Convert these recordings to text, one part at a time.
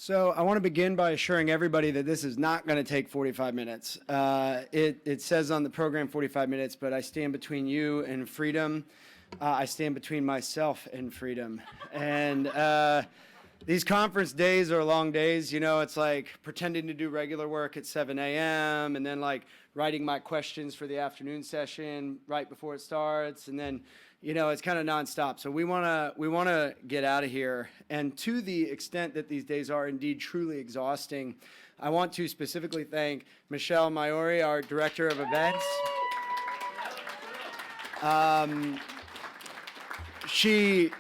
So I want to begin by assuring everybody that this is not going to take 45 minutes. It says on the program 45 minutes, but I stand between you and freedom. I stand between myself and freedom. And these conference days are long days. You know, it's like pretending to do regular work at 7 a.m. and then like writing my questions for the afternoon session right before it starts. And then, you know, it's kind of nonstop. So we want to get out of here. And to the extent that these days are indeed truly exhausting, I want to specifically thank Michelle Maori, our Director of Events. She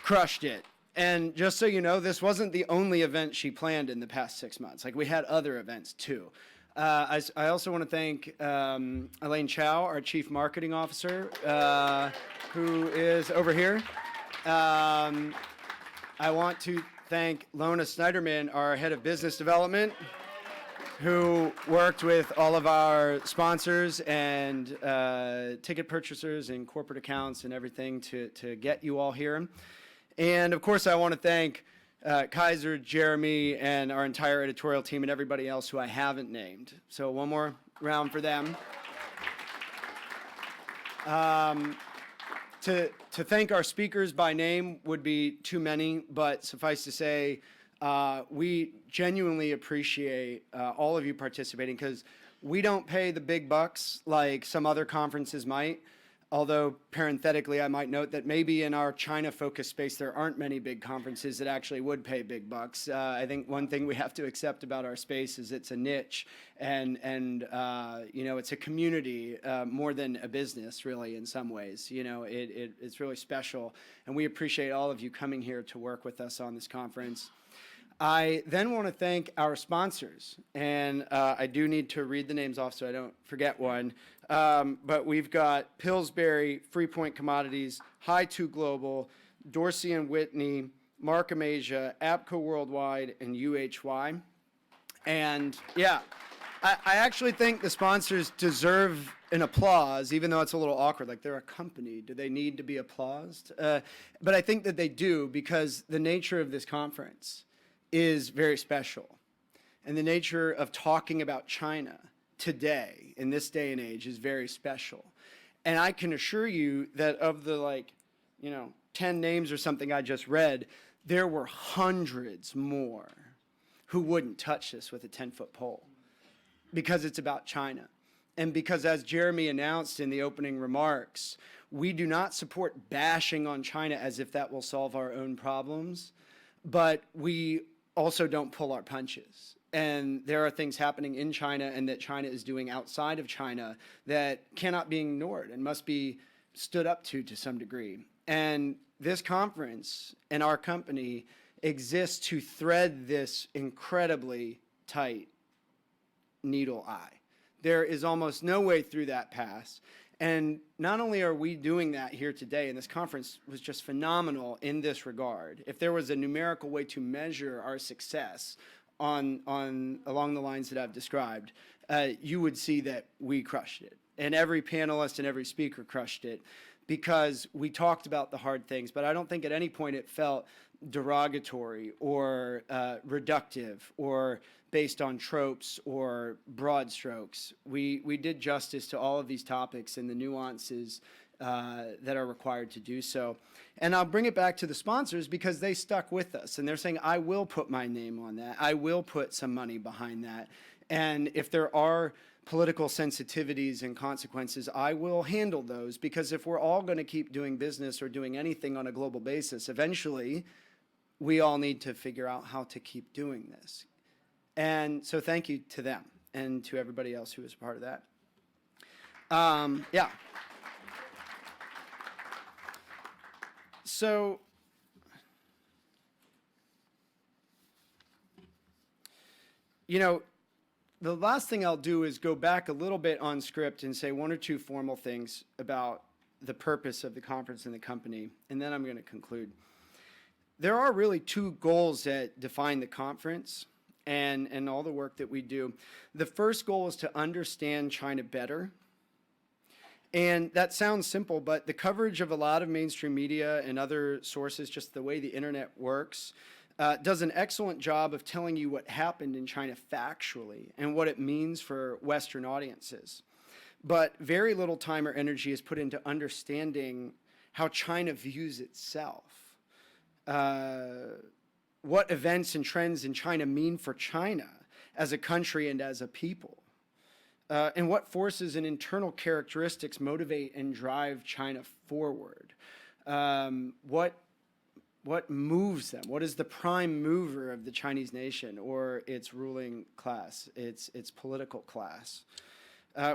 crushed it. And just so you know, this wasn't the only event she planned in the past 6 months. Like, we had other events too. I also want to thank Elaine Chow, our Chief Marketing Officer, who is over here. I want to thank Lona Snyderman, our Head of Business Development, who worked with all of our sponsors and ticket purchasers and corporate accounts and everything to get you all here. And of course, I want to thank Kaiser, Jeremy, and our entire editorial team and everybody else who I haven't named. So one more round for them. To thank our speakers by name would be too many, but suffice to say, we genuinely appreciate all of you participating, because we don't pay the big bucks like some other conferences might. Although, parenthetically, I might note that maybe in our China-focused space, there aren't many big conferences that actually would pay big bucks. I think one thing we have to accept about our space is it's a niche, and you know, it's a community more than a business, really, in some ways. You know, it's really special, and we appreciate all of you coming here to work with us on this conference. I then want to thank our sponsors, and I do need to read the names off so I don't forget one. But we've got Pillsbury, Freepoint Commodities, High2 Global, Dorsey & Whitney, Markham Asia, APCO Worldwide, and UHY. And yeah, I actually think the sponsors deserve an applause, even though it's a little awkward. Like, they're a company. Do they need to be applauded? But I think that they do, because the nature of this conference is very special. And the nature of talking about China today, in this day and age, is very special. And I can assure you that of the 10 names or something I just read, there were hundreds more who wouldn't touch this with a 10-foot pole, because it's about China. And because, as Jeremy announced in the opening remarks, we do not support bashing on China as if that will solve our own problems, but we also don't pull our punches. And there are things happening in China and that China is doing outside of China that cannot be ignored and must be stood up to some degree. And this conference and our company exists to thread this incredibly tight needle eye. There is almost no way through that pass. And not only are we doing that here today, and this conference was just phenomenal in this regard. If there was a numerical way to measure our success along the lines that I've described, you would see that we crushed it. And every panelist and every speaker crushed it, because we talked about the hard things, but I don't think at any point it felt derogatory or reductive or based on tropes or broad strokes. We did justice to all of these topics and the nuances that are required to do so. And I'll bring it back to the sponsors, because they stuck with us, and they're saying, I will put my name on that. I will put some money behind that. And if there are political sensitivities and consequences, I will handle those, because if we're all going to keep doing business or doing anything on a global basis, eventually we all need to figure out how to keep doing this. And so thank you to them and to everybody else who was a part of that. Yeah. So you know, the last thing I'll do is go back a little bit on script and say one or two formal things about the purpose of the conference and the company, and then I'm going to conclude. There are really two goals that define the conference and all the work that we do. The first goal is to understand China better. And that sounds simple, but the coverage of a lot of mainstream media and other sources, just the way the internet works, does an excellent job of telling you what happened in China factually and what it means for Western audiences. But very little time or energy is put into understanding how China views itself, what events and trends in China mean for China as a country and as a people, and what forces and internal characteristics motivate and drive China forward. What moves them? What is the prime mover of the Chinese nation or its ruling class, its political class?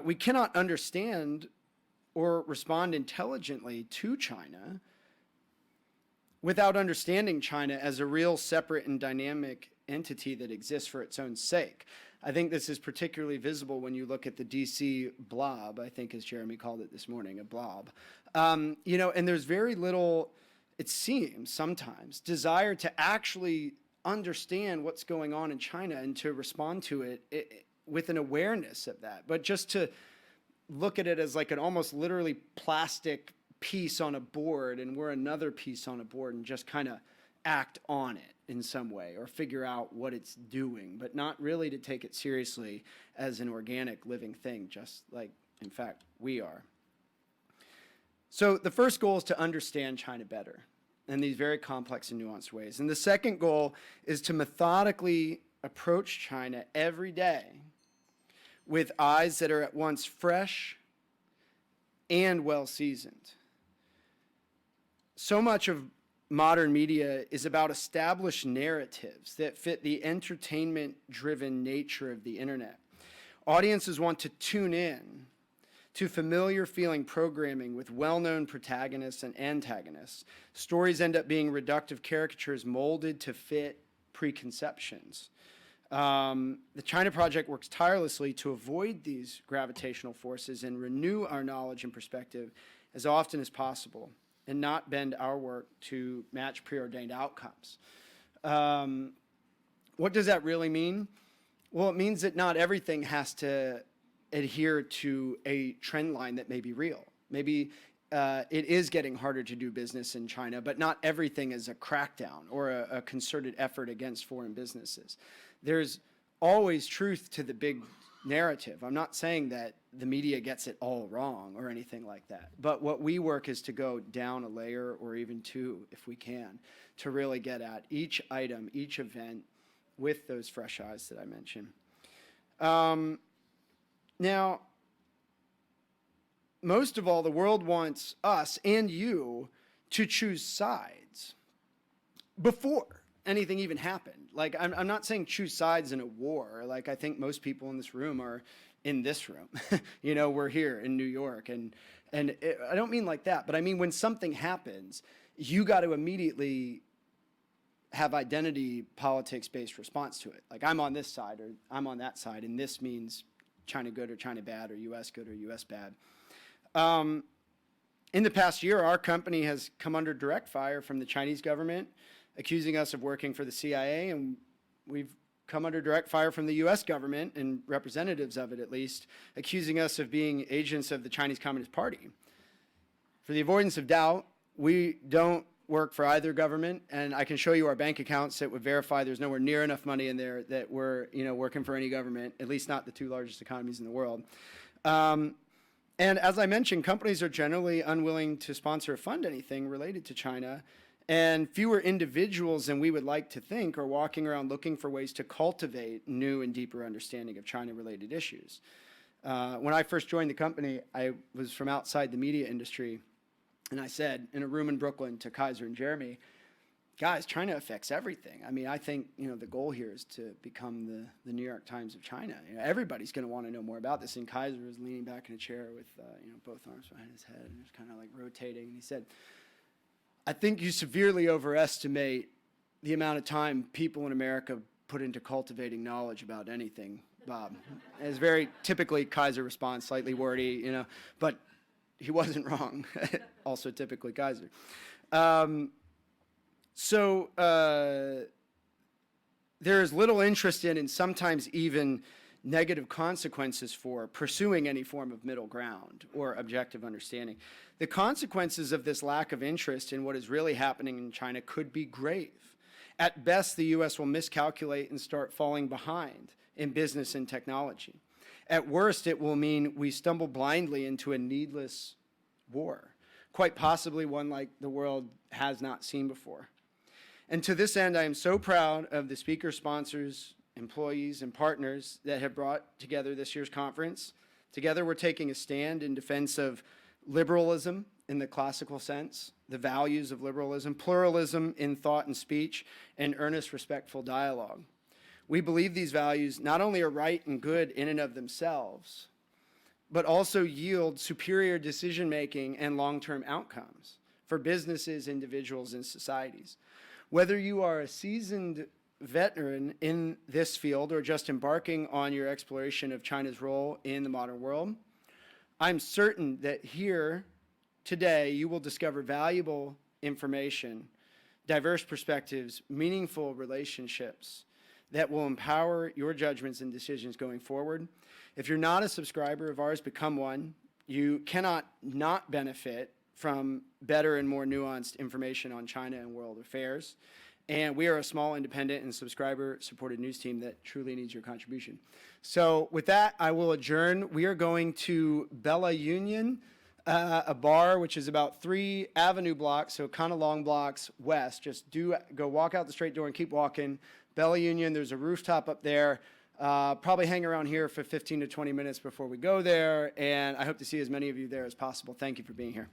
We cannot understand or respond intelligently to China without understanding China as a real separate and dynamic entity that exists for its own sake. I think this is particularly visible when you look at the DC blob, I think as Jeremy called it this morning, a blob. You know, and there's very little, it seems sometimes, desire to actually understand what's going on in China and to respond to it with an awareness of that, but just to look at it as like an almost literally plastic piece on a board, and we're another piece on a board, and just kind of act on it in some way or figure out what it's doing, but not really to take it seriously as an organic living thing, just like, in fact, we are. So the first goal is to understand China better in these very complex and nuanced ways. And the second goal is to methodically approach China every day with eyes that are at once fresh and well-seasoned. So much of modern media is about established narratives that fit the entertainment-driven nature of the internet. Audiences want to tune in to familiar-feeling programming with well-known protagonists and antagonists. Stories end up being reductive caricatures molded to fit preconceptions. The China Project works tirelessly to avoid these gravitational forces and renew our knowledge and perspective as often as possible and not bend our work to match preordained outcomes. What does that really mean? Well, it means that not everything has to adhere to a trend line that may be real. Maybe it is getting harder to do business in China, but not everything is a crackdown or a concerted effort against foreign businesses. There's always truth to the big narrative. I'm not saying that the media gets it all wrong or anything like that, but what we work is to go down a layer or even two, if we can, to really get at each item, each event with those fresh eyes that I mentioned. Now, most of all, the world wants us and you to choose sides before anything even happened. Like, I'm not saying choose sides in a war. Like, I think most people in this room are in this room. You know, we're here in New York. And I don't mean like that, but I mean when something happens, you got to immediately have identity politics-based response to it. Like, I'm on this side or I'm on that side, and this means China good or China bad or U.S. good or U.S. bad. In the past year, our company has come under direct fire from the Chinese government, accusing us of working for the CIA, and we've come under direct fire from the U.S. government, and representatives of it at least, accusing us of being agents of the Chinese Communist Party. For the avoidance of doubt, we don't work for either government, and I can show you our bank accounts that would verify there's nowhere near enough money in there that we're, you know, working for any government, at least not the two largest economies in the world. And as I mentioned, companies are generally unwilling to sponsor or fund anything related to China, and fewer individuals than we would like to think are walking around looking for ways to cultivate new and deeper understanding of China-related issues. When I first joined the company, I was from outside the media industry, and I said in a room in Brooklyn to Kaiser and Jeremy, guys, China affects everything. I mean, I think, you know, the goal here is to become the New York Times of China. You know, everybody's going to want to know more about this. And Kaiser was leaning back in a chair with, you know, both arms behind his head and just kind of like rotating. And he said, I think you severely overestimate the amount of time people in America put into cultivating knowledge about anything, Bob. It's very typically Kaiser response, slightly wordy, you know, but he wasn't wrong. Also typically Kaiser. So there is little interest in, and sometimes even negative consequences for pursuing any form of middle ground or objective understanding. The consequences of this lack of interest in what is really happening in China could be grave. At best, the U.S. will miscalculate and start falling behind in business and technology. At worst, it will mean we stumble blindly into a needless war, quite possibly one like the world has not seen before. And to this end, I am so proud of the speaker sponsors, employees, and partners that have brought together this year's conference. Together, we're taking a stand in defense of liberalism in the classical sense, the values of liberalism, pluralism in thought and speech, and earnest, respectful dialogue. We believe these values not only are right and good in and of themselves, but also yield superior decision-making and long-term outcomes for businesses, individuals, and societies. Whether you are a seasoned veteran in this field or just embarking on your exploration of China's role in the modern world, I'm certain that here today you will discover valuable information, diverse perspectives, meaningful relationships that will empower your judgments and decisions going forward. If you're not a subscriber of ours, become one. You cannot not benefit from better and more nuanced information on China and world affairs. And we are a small, independent, and subscriber-supported news team that truly needs your contribution. So with that, I will adjourn. We are going to Bella Union, a bar which is about 3 avenue blocks, so kind of long blocks west. Just go walk out the straight door and keep walking. Bella Union, there's a rooftop up there. Probably hang around here for 15 to 20 minutes before we go there, and I hope to see as many of you there as possible. Thank you for being here.